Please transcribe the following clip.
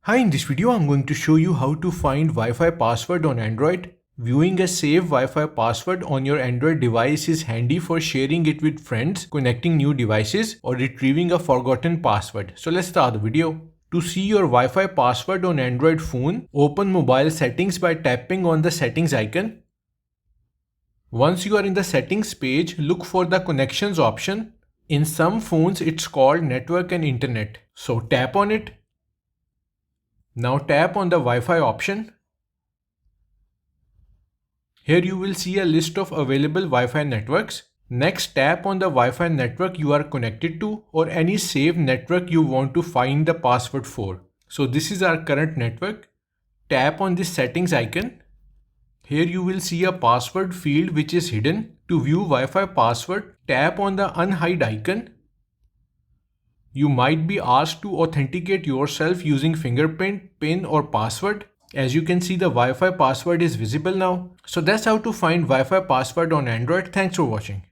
Hi, in this video I'm going to show you how to find Wi-Fi password on Android. Viewing a saved Wi-Fi password on your Android device is handy for sharing it with friends, connecting new devices, or retrieving a forgotten password. So let's start the video. To see your Wi-Fi password on Android phone, open mobile settings by tapping on the settings icon. Once you are in the settings page, look for the connections option. In some phones it's called network and internet. So tap on it. Now tap on the Wi-Fi option. Here you will see a list of available Wi-Fi networks. Next, tap on the Wi-Fi network you are connected to or any saved network you want to find the password for. So this is our current network. Tap on this settings icon. Here you will see a password field which is hidden. To view Wi-Fi password, tap on the unhide icon. You might be asked to authenticate yourself using fingerprint, PIN or password. As you can see, the Wi-Fi password is visible now. So that's how to find Wi-Fi password on Android. Thanks for watching.